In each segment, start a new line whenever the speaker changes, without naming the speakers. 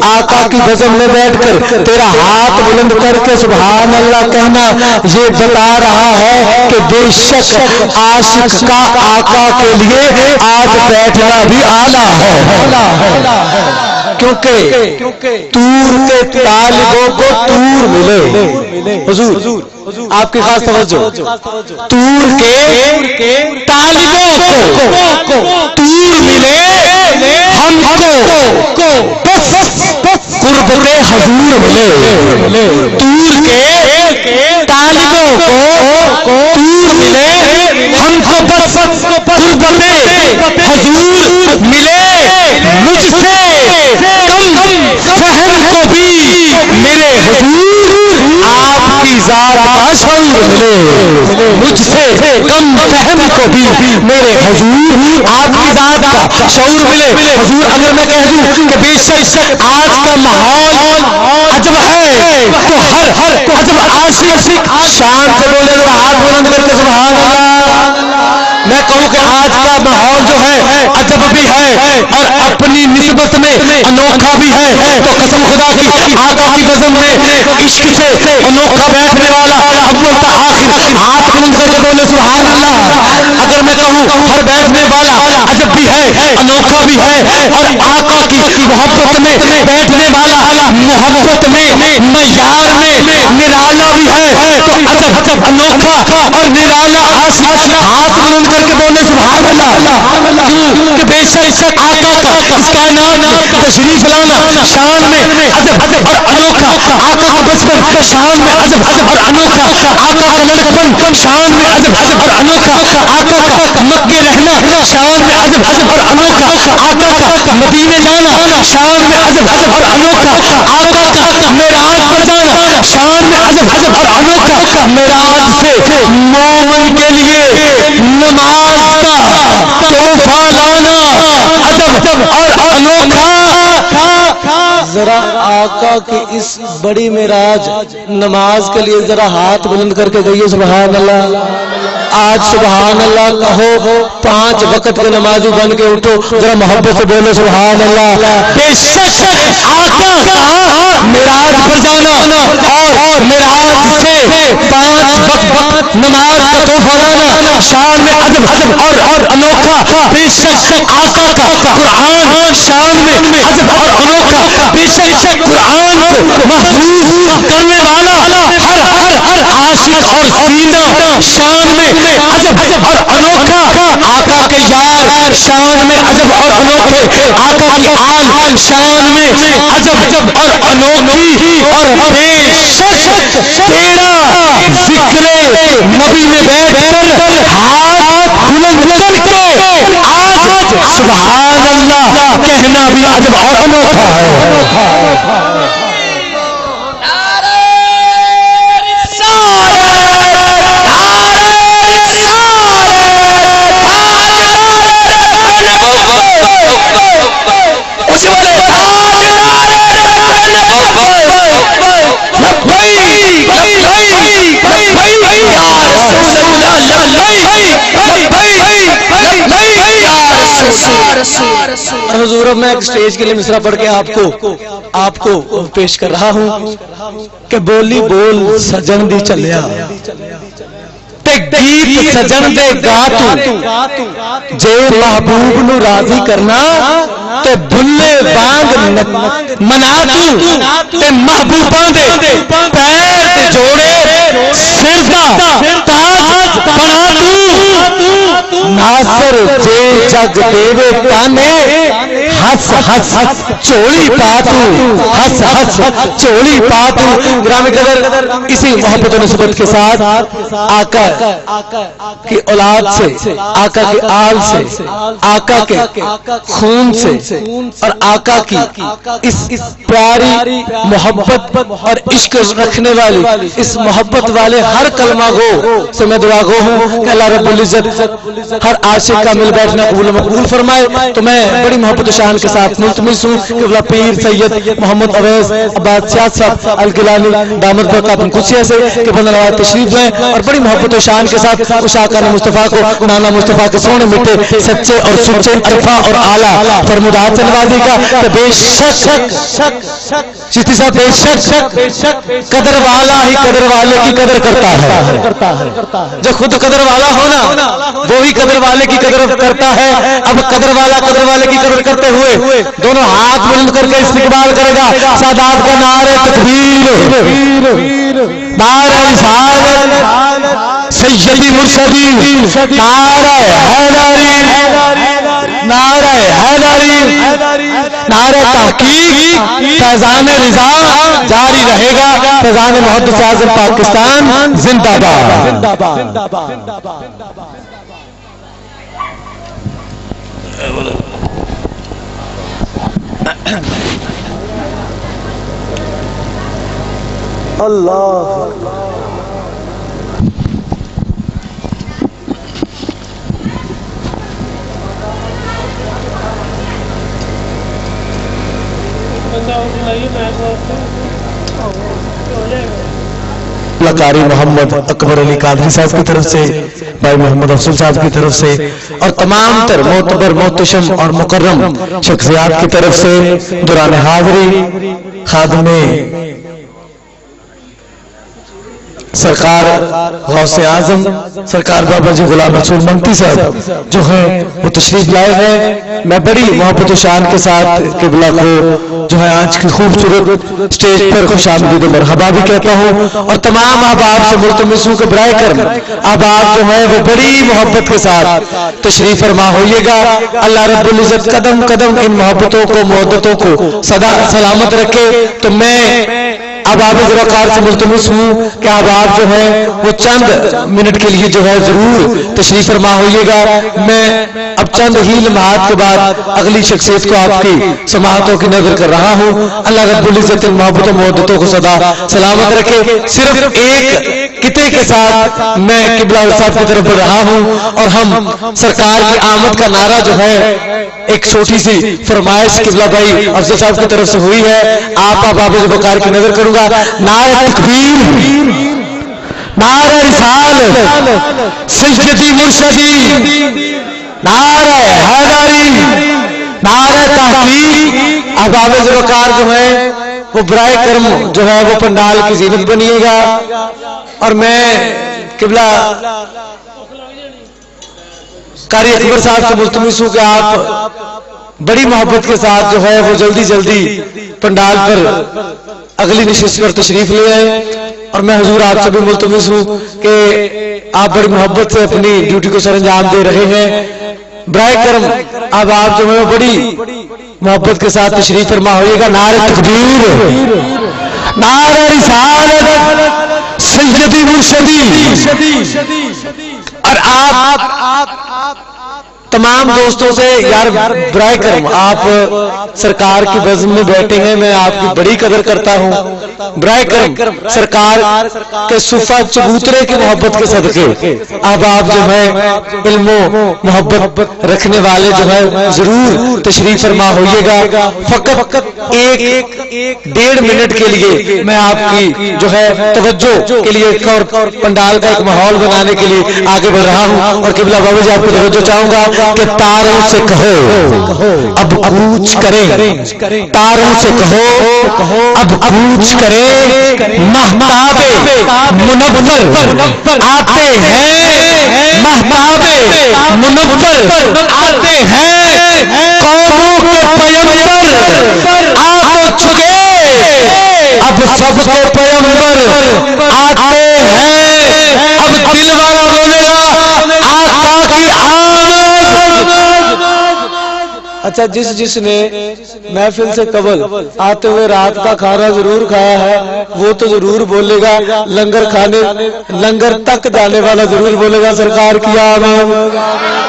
آقا کی بزم میں بیٹھ کر تیرا ہاتھ بلند کر کے سبحان اللہ کہنا یہ بتا رہا ہے کہ بے شک عاشق کا آقا کے لیے آج بیٹھنا بھی اعلیٰ ہے، کیونکہ طور کے طالبوں کو طور ملے، حضور آپ کی خاص توجہ، طور کے طالبوں کو طور ملے، ہم کو بس قربت حضور ملے، طور کے طالبوں کو طور ملے، ہم کو بس قربت حضور ملے، مجھ سے کم فہم کو بھی میرے حضور آپ کی ذات کا شعور ملے، مجھ سے کم فہم کو بھی میرے حضور آپ کی ذات کا شعور ملے۔ حضور اگر میں کہہ دوں کہ بے شک آج کا ماحول عجب ہے تو ہر عجب عاشق شان سے بولے تو ہاتھ بلند کر کے سبحان اللہ۔ میں کہوں کہ آج کا ماحول جو ہے عجب بھی ہے اور اپنی نسبت میں انوکھا بھی ہے، تو قسم خدا کی آقا کی بزم میں عشق سے انوکھا بیٹھنے والا اول تا آخر ہاتھ بلند کر کے بولے سبحان اللہ۔ اگر میں کہوں ہر بیٹھنے والا عجب بھی ہے، انوکھا بھی ہے، اور آقا کی محبت میں بیٹھنے والا محبت میں معیار میں نرالا بھی ہے، تو عجب انوکھا اور نرالا عاشق ہاتھ بلند کر کے بولے سبحان اللہ۔ کیوں کہ بے شک آقا کا اس کائنات تشریف لانا شان میں عجب اور انوکھا، آقا کا بچپن شان میں عجب اور انوکھا، آقا کا لڑکپن شان میں عجب اور انوکھا، آقا کا مکے رہنا شان میں عجب اور انوکھا، آقا کا مدینے جانا شان میں عجب اور انوکھا، آقا کا معراج پر جانا شان میں عجب اور انوکھا، معراج سے مومن کے لیے نماز کا تحفہ لانا عجب اور انوکھا۔ ذرا آقا کی اس بڑی معراج نماز کے لیے ذرا ہاتھ بلند کر کے گئیے سبحان اللہ۔ آج سبحان اللہ کہو، 5 وقت کے نمازی بن کے اٹھو، ذرا محبت سے بولو سبحان اللہ۔ بے شک آقا کا معراج پر جانا اور معراج سے 5 وقت نماز کا تحفہ لانا شان میں عجب اور انوکھا۔ بے شک آقا کا قرآن شان میں عجب اور انوکھا۔ بے شک قرآن کو محفوظ کرنے والا ہر عاشق اور سینہ شان میں عجب اور انوکھا۔ آقا کے یار شان میں عجب اور انوکھے، آقا کی آل شان میں عجب اور انوکھی، اور بے شک تیرا ذکر نبی میں بیٹھ کر ہاتھ بلند کر کے آج سبحان اللہ کہنا بھی عجب اور انوکھا ہے۔ حضور اب میں ایک سٹیج کے لیے مصرع پڑھ کے آپ کو پیش کر رہا ہوں کہ بولی بول سجن دی چلیا تے گیت سجن دے گا تو جے محبوب نو راضی کرنا تے بھلے وانگ منا تو تے محبوباں دے پیر تے جوڑے سر دا تاج بنا تو ناصر جے جگ دیوے تانے ہس ہس چولی پاتو ہس ہس چولی پاتو۔ گرامی قدر اسی محبت و نسبت کے ساتھ آقا کی اولاد سے، آقا کی آل سے، آقا کے خون سے اور آقا کی اس پیاری محبت اور عشق رکھنے والی اس محبت والے ہر کلمہ گو سے میں دعا گو ہوں کہ اللہ رب العزت ہر عاشق کا مل بیٹھنا قبول مقبول فرمائے۔ تو میں بڑی محبت و شان شان کے ساتھ ملتمس ہوں کہ قبلہ پیر سید محمد اویس عباد سیاد صاحب الگیلانی دامت برکاتہم قدسیہ سے کہ بندہ نواز تشریف لیں اور بڑی محبت و شان کے ساتھ اس آقا نے مصطفیٰ کو نانا مصطفیٰ کے سونے مٹے سچے اور سچے عرفہ اور اعلیٰ فرمودات سے نوازی کا کہ بے شک چشتی صاحب بے شک قدر والا ہی قدر والے کی قدر کرتا ہے جو خود قدر والا ہونا وہی قدر والے کی قدر کرتا ہے. اب قدر والا قدر والے کی قدر کرتے ہوئے دونوں ہاتھ بلند کر کے استقبال کرے گا سادات کا نعرہ تکبیر نعرہ رسالت سیدی مرشدی نعرہ حیدری نعرہ حیدری نعرہ تحقیق فیضان رضا جاری رہے گا. فیضان محدث اعظم پاکستان زندہ باد. اللہ قاری محمد اکبر علی قادری صاحب کی طرف سے بھائی محمد افضل صاحب کی طرف سے اور تمام تر معتبر محتشم اور مکرم شخصیات کی طرف سے دوران حاضری خادم سرکار غوث اعظم سرکار بابا جی غلام رسول منگتی صاحب جو ہیں وہ تشریف لائے ہیں. میں بڑی محبت و شان کے ساتھ قبلہ کو جو ہے آج کی خوبصورت سٹیج پر خوش آمدید و مرحبا بھی کہتا ہوں اور تمام احباب سے ملتمس ہوں کہ برائے کرم احباب جو ہے وہ بڑی محبت کے ساتھ تشریف فرما ہوئیے گا. اللہ رب العزت قدم قدم ان محبتوں کو محبتوں کو سدا سلامت رکھے. تو میں احباب ذوالوقار سے ملتمس ہوں کہ احباب جو ہے وہ چند منٹ کے لیے جو ہے ضرور تشریف فرما ہوئیے گا. میں اب چند ہی لمحات کے بعد اگلی شخصیت کو آپ کی سماعتوں کی نظر کر رہا ہوں. اللہ رب العزت ان محبت و محبتوں کو سدا سلامت رکھے. صرف ایک قطعے کے ساتھ میں قبلہ صاحب کی طرف بڑھ رہا ہوں اور ہم سرکار کی آمد کا نعرہ جو ہے ایک چھوٹی سی فرمائش قبلہ بھائی افضل صاحب کی طرف سے ہوئی ہے. آپ احباب ذوالوقار کی نظر کروں گا. نعرہ تکبیر نعرہ رسالت سیدی مرشدی نعرہ حیدری نعرہ تحقیق. احباب ذوالوقار جو ہے وہ برائے کرم جو ہے وہ پنڈال کی زینت بنیے گا اور میں قبلہ قاری اکبر صاحب سے ملتمس ہوں کہ آپ بڑی محبت کے ساتھ جو ہے وہ جلدی جلدی پنڈال پر اگلی نشست پر تشریف لے آئے. اور میں حضور آپ سے بھی ملتمس ہوں کہ آپ بڑی محبت سے اپنی ڈیوٹی کو سر انجام دے رہے ہیں. برائے کرم اب آپ جو ہے بڑی محبت کے ساتھ تشریف فرما ہوئیے گا. نعرہ تکبیر نعرہ رسالت سیدی مرشدی. اور آپ تمام دوستوں سے یار برائے کرم آپ سرکار کی بزم میں بیٹھے ہیں. میں آپ کی بڑی قدر کرتا ہوں. برائے کرم سرکار کے صفہ چبوترے کی محبت کے صدقے اب آپ جو ہے علم و محبت رکھنے والے جو ہے ضرور تشریف فرما ہوئیے گا. فقط ایک 1.5 منٹ کے لیے میں آپ کی جو ہے توجہ کے لیے اور پنڈال کا ایک ماحول بنانے کے لیے آگے بڑھ رہا ہوں. اور قبلہ بابا جی آپ کو توجہ چاہوں گا کہ تاروں سے کہو اب کوچ کریں. تاروں سے کہو اب کوچ کریں. مہتاب منور آتے ہیں. مہتاب منور آتے ہیں. قوموں کے پیمبر آ چکے اب سب کے پیمبر آتے ہیں. اب دل والا بولے گا آقا کی آمد. اچھا جس نے محفل سے قبل آتے ہوئے رات کا کھانا ضرور کھایا ہے وہ تو ضرور بولے گا، لنگر تک جانے والا ضرور بولے گا سرکار کی آمد،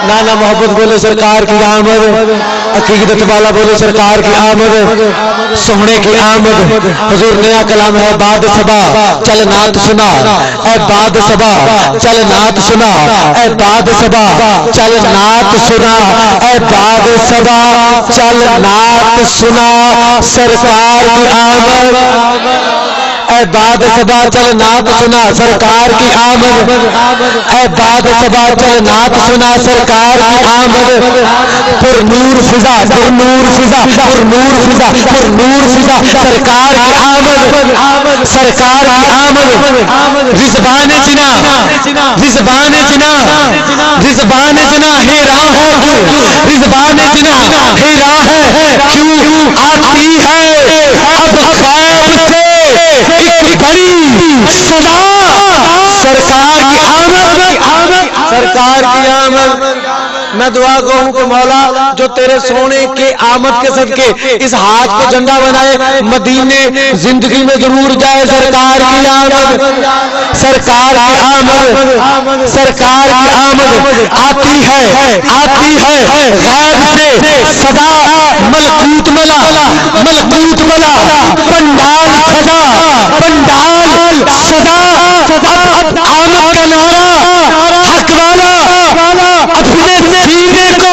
نانا محبت بولے سرکار کی آمد، عقیدت والا بولے سرکار کی آمد، سونے کی آمد۔ حضور نیا کلام ہے، باد صبا چل نعت سنا، اے باد صبا چل نعت سنا، اے باد صبا چل نعت سنا، اے باد صبا چل نعت سنا سرکار کی آمد، اے باد صبا چل نعت سنا سرکار کی آمد، اے باد صبا چل نعت سنا سرکار کی آمد۔ پر نور فضا، پر نور فضا، پر نور فضا، پر نور فضا سرکار کی آمد، سرکار کی آمد۔ رضوان جنا، رضوان جنا، رضوان جنا ہیرا ہے کیوں، رضوان جنا ہیرا ہے کیوں، آتی ہے اب خواب سے ایک بڑی صدا سرکار کی آمد، سرکار کی آمد۔ میں دعا کہوں کہ مولا جو تیرے سونے کے آمد کے صدقے اس ہاتھ کو جھنڈا بنائے، مدینے زندگی میں ضرور جائے سرکار کی آمد، سرکار کی آمد، سرکار کی آمد۔ آتی ہے غیب سے صدا، ملکوت ملا، ملکوت ملا، پنڈال صدا، پنڈال صدا، اب آمد کا نعرہ حق والا اپنے سینے کو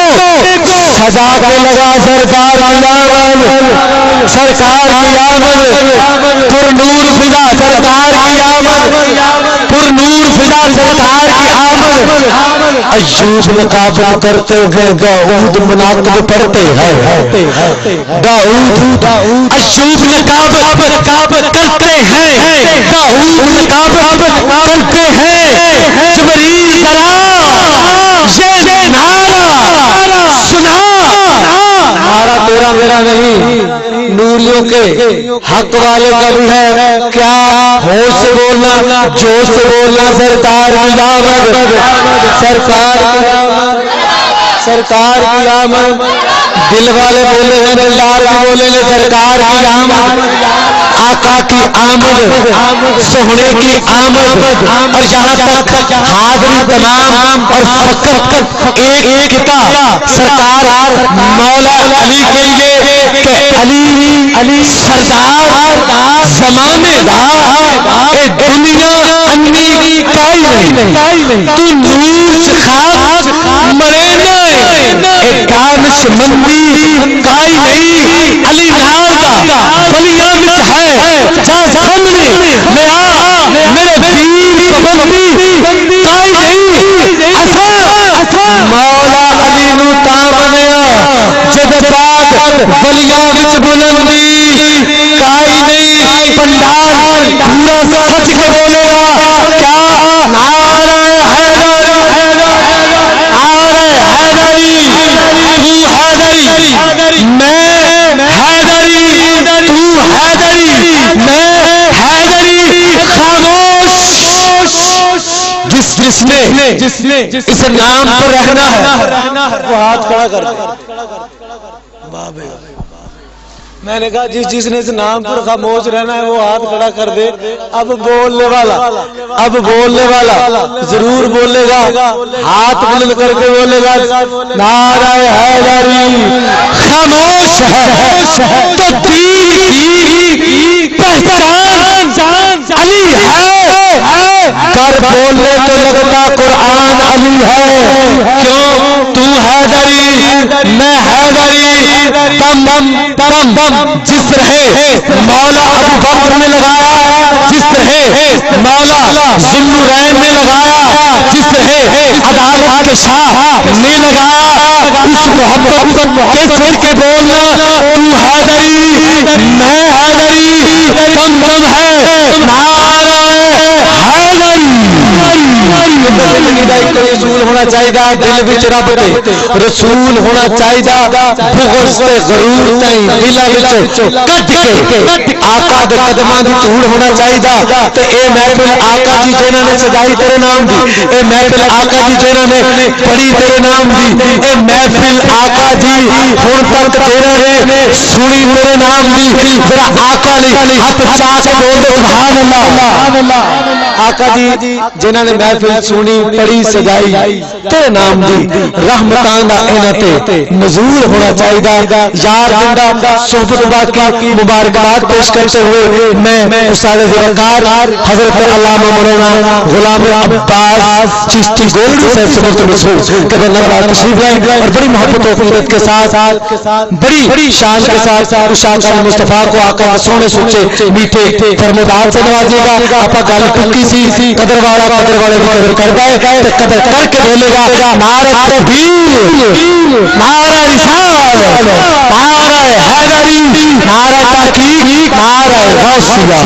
سجا کے لگا سرکار کی آمد، سرکار کی آمد۔ پر نور فضا سرکار کی آمد، پر نور فضا سرکار کی آمد۔ ایوب مقابلہ کرتے ہیں، داؤد مناقب پڑھتے ہیں، داؤد ایوب مقابلہ کرتے ہیں، داؤد مقابلہ کرتے ہیں۔ جبریل ذرا یہ نعرہ سنا، نعرہ تیرا میرا نہیں، نوریوں کے حق والے کا بھی ہے، کیا ہوش سے بولنا، جوش سے بولنا سرکار کی آمد، سرکار کی آمد، سرکار کی آمد۔ دل والے بولے ہیں، دلدار بھی بولے ہیں سرکار کی آمد، آقا کی آمد، سونے کی آمد۔ اور یہاں تک حاضری تمام اور فقط ایک کتاب سرکار مولا علی کے لیے کہ علی سردار زمانے دار، اے دنیا انی کائی نہیں، تو نور سے خاص مرے نہ، اے دانش مندی کائی نہیں، علی نازا بلیاں مچ ہے جا سامنے لیا میرے دین پابندی کائی نہیں، اصا مولا علی نو تامنیا جد پاک بلیاں مچ بلندی کائی نہیں، پنڈال پورا سچ کے بولے گا کیا نعرہ حیدر، نعرہ حیدری، تو حیدری میں حیدری، تو حیدری میں حیدری، خاموش۔ جس نے اس نام پر رہنا ہے وہ ہاتھ کھڑا کر دے۔ میں نے کہا جس نے اس نام پر خاموش رہنا ہے وہ ہاتھ کھڑا کر دے۔ اب بولنے والا ضرور بولے گا، ہاتھ بلند کر کے بولے گا نعرہ حیدری۔ خاموش ہے تو دین کی پہچان علی ہے، کر بولنے تو لگتا قرآن علی ہے، کیوں تو حیدری میں حیدری، تم جس رہے مولا ابو بکر نے لگایا، جس رہے مولا ذوالنورین نے لگایا، جس رہے عدالت کے شاہ نے لگایا، اس محبت کے سر کے بولنا تو حیدری میں حیدری، تم ہے نعرہ حیدری۔ دا ایک رسول ہونا چاہیے دل وچ رب دے رسول ہونا چاہیے بغض تے غرور تائیں دل وچ کٹ کے آقا دے قدماں دی دھوڑ ہونا چاہیے تے اے محفل آقا جی جنہاں نے سجائی تیرے نام دی اے محفل آقا جی جنہاں نے پڑھی تیرے نام دی اے محفل آقا جی ہن تک جنہاں نے سنی تیرے نام دی ذرا آقا نے ہاتھ چاک بول دے سبحان اللہ آقا جی جنہاں نے محفل سنی پڑھی سجائی تیرے نام دی رحمتاں دا انہاں تے نزول ہونا چاہیے یار زندہ صحبت باقی مبارکباد پیش کرتے ہوئے میں استاد وقار حضرت علامہ مولانا غلام عباس چشتی گولڈ صاحب سے مرتبہ کہ اللہ تشریف لائیں اور بڑی محبت و قدرت کے ساتھ بڑی شان کے ساتھ ارشاد مصطفیٰ کو آقا سونے سچے میٹھے فرمودات سے نوازے گا آپا گل ٹکی سی قدر والے قدر کرتا ہے قدر کر کے بولے گا نعرہ تکبیر نعرہ رسالت نعرہ حیدری نعرہ تحقیق نعرہ غوثیہ